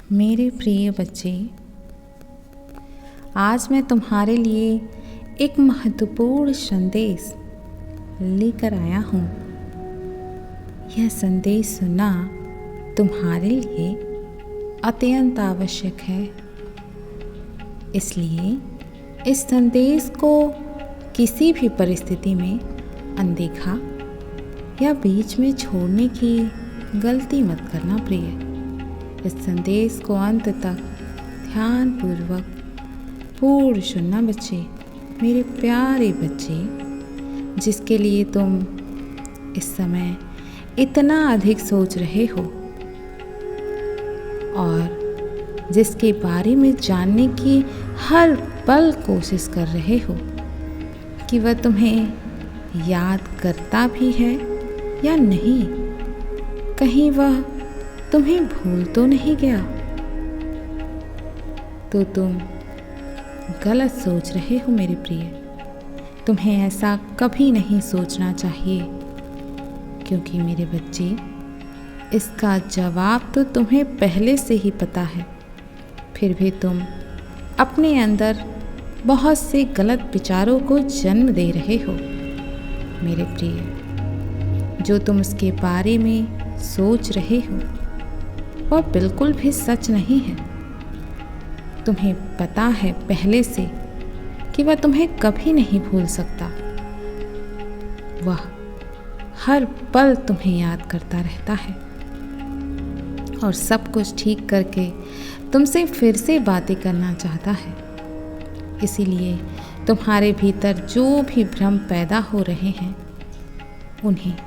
मेरे प्रिय बच्चे, आज मैं तुम्हारे लिए एक महत्वपूर्ण संदेश लेकर आया हूँ। यह संदेश सुनना तुम्हारे लिए अत्यंत आवश्यक है। इसलिए इस संदेश को किसी भी परिस्थिति में अनदेखा या बीच में छोड़ने की गलती मत करना प्रिय। इस संदेश को अंत तक ध्यानपूर्वक पूर्ण सुनना बच्चे, मेरे प्यारे बच्चे, जिसके लिए तुम इस समय इतना अधिक सोच रहे हो और जिसके बारे में जानने की हर पल कोशिश कर रहे हो कि वह तुम्हें याद करता भी है या नहीं, कहीं वह तुम्हें भूल तो नहीं गया। तो तुम गलत सोच रहे हो मेरे प्रिय। तुम्हें ऐसा कभी नहीं सोचना चाहिए, क्योंकि मेरे बच्चे, इसका जवाब तो तुम्हें पहले से ही पता है। फिर भी तुम अपने अंदर बहुत से गलत विचारों को जन्म दे रहे हो मेरे प्रिय। जो तुम इसके बारे में सोच रहे हो वह बिल्कुल भी सच नहीं है। तुम्हें पता है पहले से कि वह तुम्हें कभी नहीं भूल सकता। वह हर पल तुम्हें याद करता रहता है और सब कुछ ठीक करके तुमसे फिर से बातें करना चाहता है। इसीलिए तुम्हारे भीतर जो भी भ्रम पैदा हो रहे हैं, उन्हें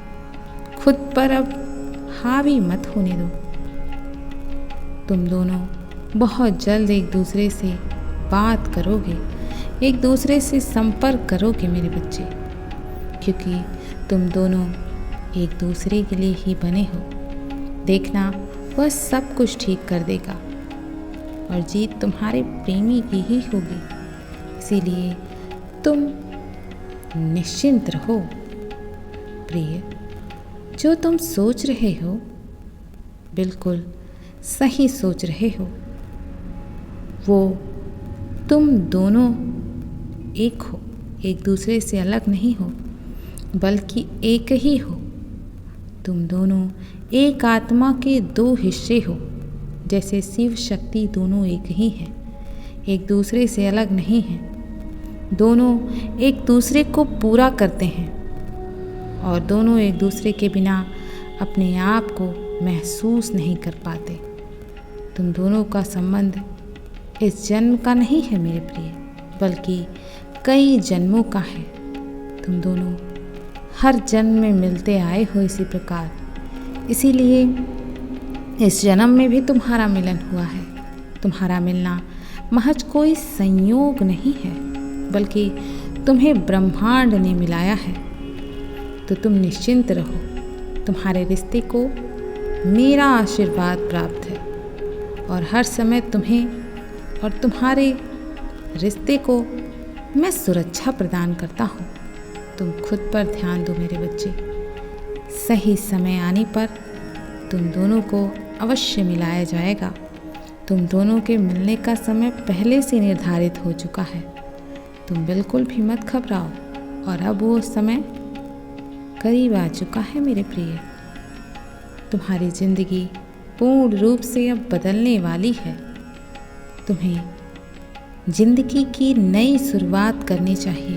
खुद पर अब हावी मत होने दो। तुम दोनों बहुत जल्द एक दूसरे से बात करोगे, एक दूसरे से संपर्क करोगे मेरे बच्चे, क्योंकि तुम दोनों एक दूसरे के लिए ही बने हो। देखना, वह सब कुछ ठीक कर देगा और जीत तुम्हारे प्रेमी की ही होगी। इसीलिए तुम निश्चिंत रहो प्रिय। जो तुम सोच रहे हो बिल्कुल सही सोच रहे हो। वो तुम दोनों एक हो, एक दूसरे से अलग नहीं हो, बल्कि एक ही हो। तुम दोनों एक आत्मा के दो हिस्से हो। जैसे शिव शक्ति दोनों एक ही हैं, एक दूसरे से अलग नहीं हैं। दोनों एक दूसरे को पूरा करते हैं और दोनों एक दूसरे के बिना अपने आप को महसूस नहीं कर पाते। तुम दोनों का संबंध इस जन्म का नहीं है मेरे प्रिय, बल्कि कई जन्मों का है। तुम दोनों हर जन्म में मिलते आए हो इसी प्रकार। इसीलिए इस जन्म में भी तुम्हारा मिलन हुआ है। तुम्हारा मिलना महज कोई संयोग नहीं है, बल्कि तुम्हें ब्रह्मांड ने मिलाया है। तो तुम निश्चिंत रहो, तुम्हारे रिश्ते को मेरा आशीर्वाद प्राप्त है और हर समय तुम्हें और तुम्हारे रिश्ते को मैं सुरक्षा प्रदान करता हूँ। तुम खुद पर ध्यान दो मेरे बच्चे। सही समय आने पर तुम दोनों को अवश्य मिलाया जाएगा। तुम दोनों के मिलने का समय पहले से निर्धारित हो चुका है। तुम बिल्कुल भी मत घबराओ और अब वो समय करीब आ चुका है मेरे प्रिय। तुम्हारी जिंदगी पूर्ण रूप से अब बदलने वाली है। तुम्हें जिंदगी की नई शुरुआत करनी चाहिए।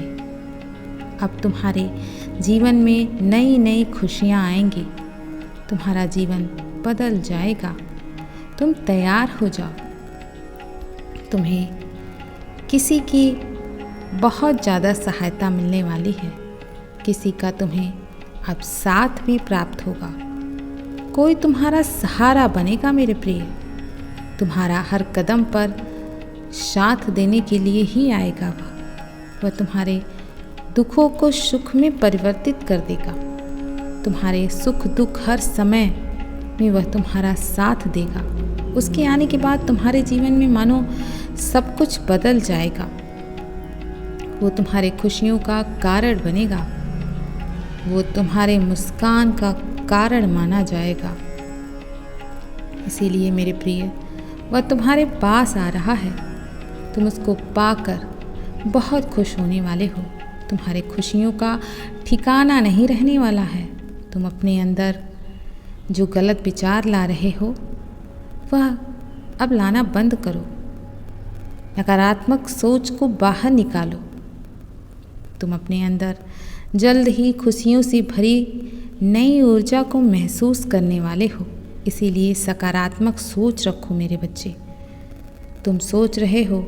अब तुम्हारे जीवन में नई नई खुशियाँ आएंगी। तुम्हारा जीवन बदल जाएगा। तुम तैयार हो जाओ। तुम्हें किसी की बहुत ज़्यादा सहायता मिलने वाली है। किसी का तुम्हें अब साथ भी प्राप्त होगा। कोई तुम्हारा सहारा बनेगा मेरे प्रिय। तुम्हारा हर कदम पर साथ देने के लिए ही आएगा। वह तुम्हारे दुखों को सुख में परिवर्तित कर देगा। तुम्हारे सुख दुख हर समय में वह तुम्हारा साथ देगा। उसके आने के बाद तुम्हारे जीवन में मानो सब कुछ बदल जाएगा। वो तुम्हारे खुशियों का कारण बनेगा। वो तुम्हारे मुस्कान का कारण माना जाएगा। इसीलिए मेरे प्रिय, वह तुम्हारे पास आ रहा है। तुम उसको पाकर बहुत खुश होने वाले हो। तुम्हारे खुशियों का ठिकाना नहीं रहने वाला है। तुम अपने अंदर जो गलत विचार ला रहे हो वह अब लाना बंद करो। नकारात्मक सोच को बाहर निकालो। तुम अपने अंदर जल्द ही खुशियों से भरी नई ऊर्जा को महसूस करने वाले हो। इसीलिए सकारात्मक सोच रखो मेरे बच्चे। तुम सोच रहे हो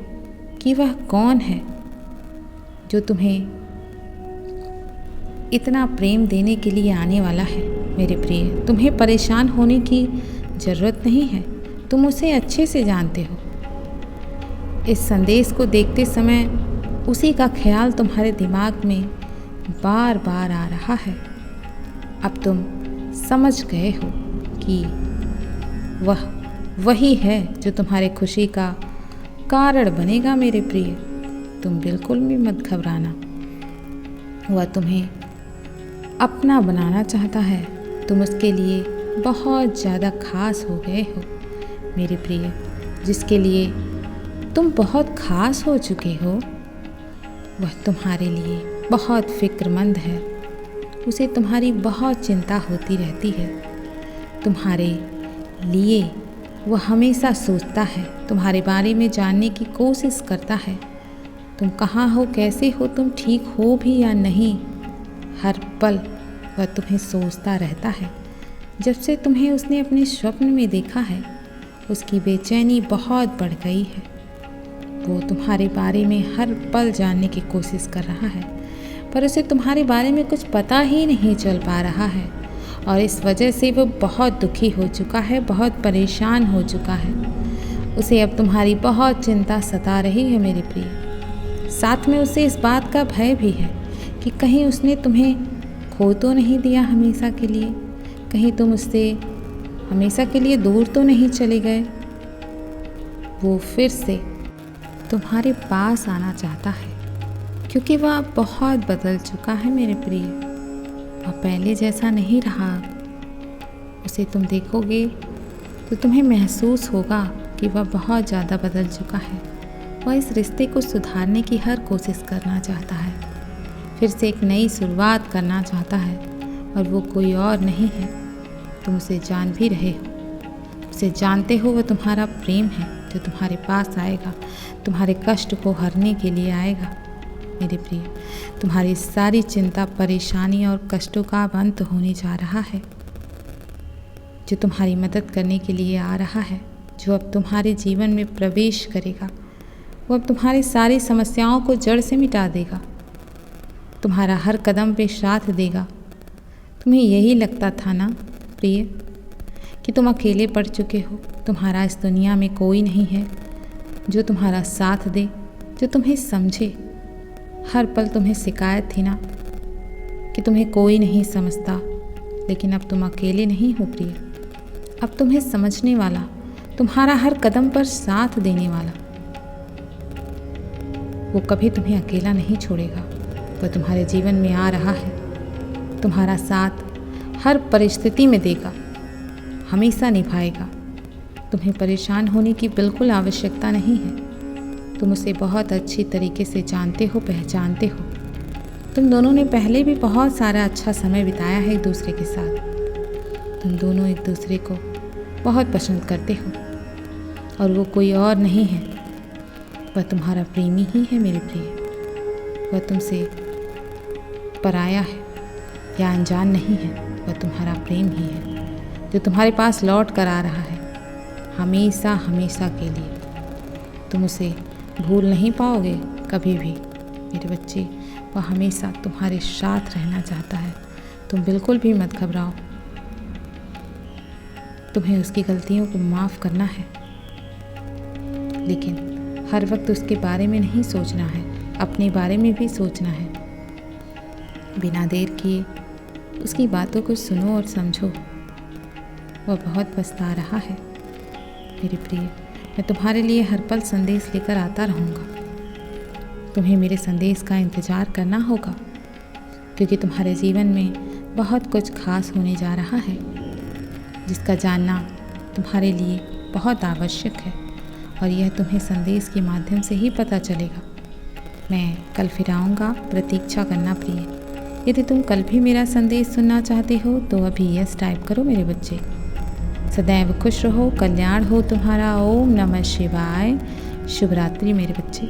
कि वह कौन है जो तुम्हें इतना प्रेम देने के लिए आने वाला है। मेरे प्रिय, तुम्हें परेशान होने की ज़रूरत नहीं है। तुम उसे अच्छे से जानते हो। इस संदेश को देखते समय उसी का ख्याल तुम्हारे दिमाग में बार बार आ रहा है। अब तुम समझ गए हो कि वह वही है जो तुम्हारे खुशी का कारण बनेगा। मेरे प्रिय, तुम बिल्कुल भी मत घबराना। वह तुम्हें अपना बनाना चाहता है। तुम उसके लिए बहुत ज़्यादा खास हो गए हो मेरे प्रिय। जिसके लिए तुम बहुत खास हो चुके हो वह तुम्हारे लिए बहुत फिक्रमंद है। उसे तुम्हारी बहुत चिंता होती रहती है। तुम्हारे लिए वह हमेशा सोचता है, तुम्हारे बारे में जानने की कोशिश करता है। तुम कहाँ हो, कैसे हो, तुम ठीक हो भी या नहीं, हर पल वह तुम्हें सोचता रहता है। जब से तुम्हें उसने अपने स्वप्न में देखा है उसकी बेचैनी बहुत बढ़ गई है। वो तुम्हारे बारे में हर पल जानने की कोशिश कर रहा है, पर उसे तुम्हारे बारे में कुछ पता ही नहीं चल पा रहा है और इस वजह से वो बहुत दुखी हो चुका है, बहुत परेशान हो चुका है। उसे अब तुम्हारी बहुत चिंता सता रही है मेरे प्रिय। साथ में उसे इस बात का भय भी है कि कहीं उसने तुम्हें खो तो नहीं दिया हमेशा के लिए, कहीं तुम उससे हमेशा के लिए दूर तो नहीं चले गए। वो फिर से तुम्हारे पास आना चाहता है क्योंकि वह बहुत बदल चुका है मेरे प्रिय। वह पहले जैसा नहीं रहा। उसे तुम देखोगे तो तुम्हें महसूस होगा कि वह बहुत ज़्यादा बदल चुका है। वह इस रिश्ते को सुधारने की हर कोशिश करना चाहता है, फिर से एक नई शुरुआत करना चाहता है और वो कोई और नहीं है। तुम उसे जान भी रहे हो, उसे जानते हो। वह तुम्हारा प्रेम है जो तुम्हारे पास आएगा, तुम्हारे कष्ट को हरने के लिए आएगा मेरे प्रिय। तुम्हारी सारी चिंता, परेशानी और कष्टों का अब अंत होने जा रहा है। जो तुम्हारी मदद करने के लिए आ रहा है, जो अब तुम्हारे जीवन में प्रवेश करेगा, वो अब तुम्हारी सारी समस्याओं को जड़ से मिटा देगा, तुम्हारा हर कदम पे साथ देगा। तुम्हें यही लगता था ना प्रिय कि तुम अकेले पड़ चुके हो, तुम्हारा इस दुनिया में कोई नहीं है जो तुम्हारा साथ दे, जो तुम्हें समझे। हर पल तुम्हें शिकायत थी ना कि तुम्हें कोई नहीं समझता, लेकिन अब तुम अकेले नहीं हो प्रिय। अब तुम्हें समझने वाला, तुम्हारा हर कदम पर साथ देने वाला, वो कभी तुम्हें अकेला नहीं छोड़ेगा। वह तुम्हारे जीवन में आ रहा है, तुम्हारा साथ हर परिस्थिति में देगा, हमेशा निभाएगा। तुम्हें परेशान होने की बिल्कुल आवश्यकता नहीं है। तुम उसे बहुत अच्छी तरीके से जानते हो, पहचानते हो। तुम दोनों ने पहले भी बहुत सारा अच्छा समय बिताया है एक दूसरे के साथ। तुम दोनों एक दूसरे को बहुत पसंद करते हो और वो कोई और नहीं है, वह तुम्हारा प्रेमी ही है मेरे प्रिय। वह तुमसे पराया है या अनजान नहीं है, वह तुम्हारा प्रेम ही है जो तुम्हारे पास लौट कर आ रहा है हमेशा हमेशा के लिए। तुम उसे भूल नहीं पाओगे कभी भी मेरे बच्चे। वह हमेशा तुम्हारे साथ रहना चाहता है। तुम बिल्कुल भी मत घबराओ। तुम्हें उसकी गलतियों को माफ़ करना है, लेकिन हर वक्त उसके बारे में नहीं सोचना है, अपने बारे में भी सोचना है। बिना देर किए उसकी बातों को सुनो और समझो। वह बहुत पछता रहा है मेरे प्रिय। मैं तुम्हारे लिए हर पल संदेश लेकर आता रहूँगा। तुम्हें मेरे संदेश का इंतज़ार करना होगा, क्योंकि तुम्हारे जीवन में बहुत कुछ खास होने जा रहा है जिसका जानना तुम्हारे लिए बहुत आवश्यक है। और यह तुम्हें संदेश के माध्यम से ही पता चलेगा। मैं कल फिर आऊँगा, प्रतीक्षा करना प्रिय। यदि तुम कल भी मेरा संदेश सुनना चाहते हो तो अभी यस टाइप करो मेरे बच्चे। सदैव खुश रहो, कल्याण हो तुम्हारा। ओम नमः शिवाय। शुभ रात्रि मेरे बच्चे।